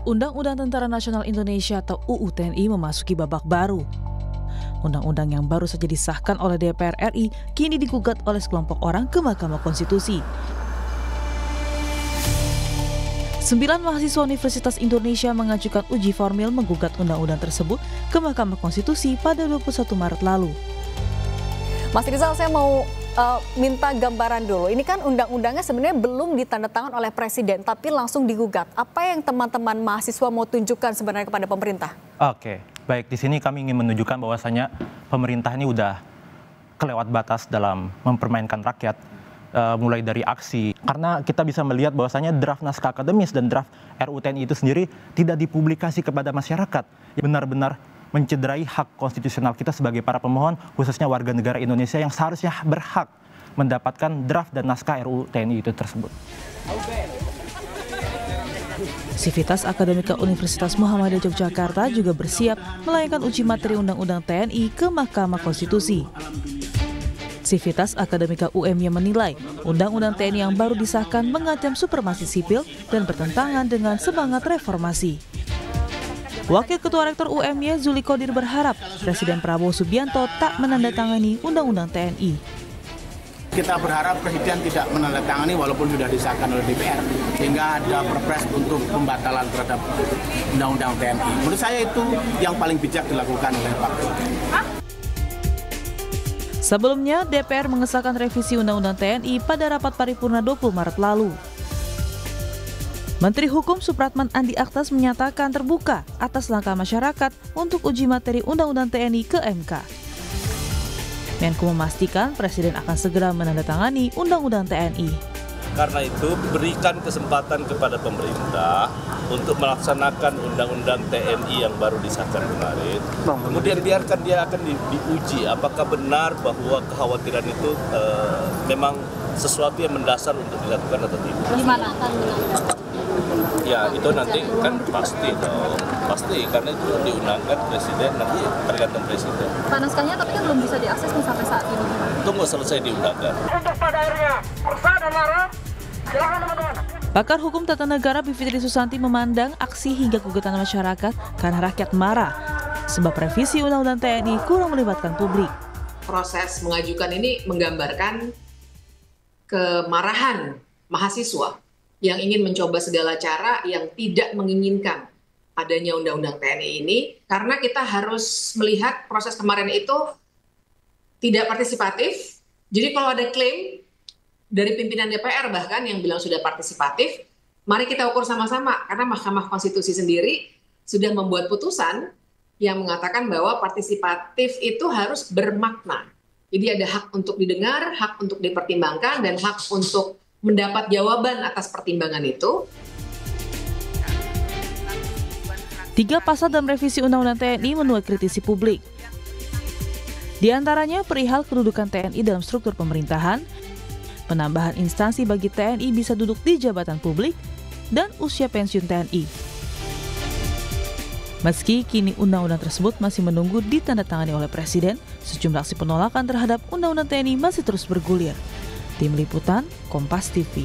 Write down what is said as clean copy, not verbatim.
Undang-Undang Tentara Nasional Indonesia atau UU TNI memasuki babak baru. Undang-undang yang baru saja disahkan oleh DPR RI kini digugat oleh sekelompok orang ke Mahkamah Konstitusi. 9 mahasiswa Universitas Indonesia mengajukan uji formil menggugat undang-undang tersebut ke Mahkamah Konstitusi pada 21 Maret lalu. Mas Rizal, saya mau minta gambaran dulu. Ini kan undang-undangnya sebenarnya belum ditandatangan oleh Presiden, tapi langsung digugat. Apa yang teman-teman mahasiswa mau tunjukkan sebenarnya kepada pemerintah? Oke, baik. Di sini kami ingin menunjukkan bahwasanya pemerintah ini udah kelewat batas dalam mempermainkan rakyat, mulai dari aksi. Karena kita bisa melihat bahwasanya draft naskah akademis dan draft RUU TNI itu sendiri tidak dipublikasi kepada masyarakat. Benar-benar mencederai hak konstitusional kita sebagai para pemohon, khususnya warga negara Indonesia yang seharusnya berhak mendapatkan draft dan naskah RUU TNI itu tersebut. Sivitas Akademika Universitas Muhammadiyah Yogyakarta juga bersiap melayangkan uji materi Undang-Undang TNI ke Mahkamah Konstitusi. Sivitas Akademika UMY menilai Undang-Undang TNI yang baru disahkan mengancam supremasi sipil dan bertentangan dengan semangat reformasi. Wakil Ketua Rektor UMY Zuli Qodir berharap Presiden Prabowo Subianto tak menandatangani Undang-Undang TNI. Kita berharap Presiden tidak menandatangani walaupun sudah disahkan oleh DPR, sehingga ada perpres untuk pembatalan terhadap Undang-Undang TNI. Menurut saya itu yang paling bijak dilakukan oleh Pak Presiden. Sebelumnya, DPR mengesahkan revisi Undang-Undang TNI pada rapat paripurna 20 Maret lalu. Menteri Hukum Supratman Andi Aktas menyatakan terbuka atas langkah masyarakat untuk uji materi Undang-Undang TNI ke MK. Menko memastikan Presiden akan segera menandatangani Undang-Undang TNI. Karena itu berikan kesempatan kepada pemerintah untuk melaksanakan Undang-Undang TNI yang baru disahkan kemarin. Kemudian biarkan dia akan diuji apakah benar bahwa kekhawatiran itu memang sesuatu yang mendasar untuk dilakukan atau tidak. Gimana akan menanggapi? Ya itu nanti kan pasti dong, pasti karena itu diundangkan Presiden, nanti tergantung Presiden. Naskahnya tapi kan belum bisa diakses sampai saat ini. Tunggu selesai diundangkan. Untuk pada akhirnya sah dan larang, silakan teman-teman. Pakar Hukum Tata Negara Bivitri Susanti memandang aksi hingga gugatan masyarakat karena rakyat marah, sebab revisi Undang-Undang TNI kurang melibatkan publik. Proses mengajukan ini menggambarkan kemarahan mahasiswa yang ingin mencoba segala cara yang tidak menginginkan adanya Undang-Undang TNI ini, karena kita harus melihat proses kemarin itu tidak partisipatif. Jadi kalau ada klaim dari pimpinan DPR bahkan yang bilang sudah partisipatif, mari kita ukur sama-sama, karena Mahkamah Konstitusi sendiri sudah membuat putusan yang mengatakan bahwa partisipatif itu harus bermakna. Jadi ada hak untuk didengar, hak untuk dipertimbangkan, dan hak untuk mendapat jawaban atas pertimbangan itu. 3 pasal dalam revisi Undang-Undang TNI menuai kritisi publik. Di antaranya perihal kedudukan TNI dalam struktur pemerintahan, penambahan instansi bagi TNI bisa duduk di jabatan publik, dan usia pensiun TNI. Meski kini undang-undang tersebut masih menunggu ditandatangani oleh Presiden, sejumlah aksi penolakan terhadap Undang-Undang TNI masih terus bergulir. Tim Liputan, Kompas TV.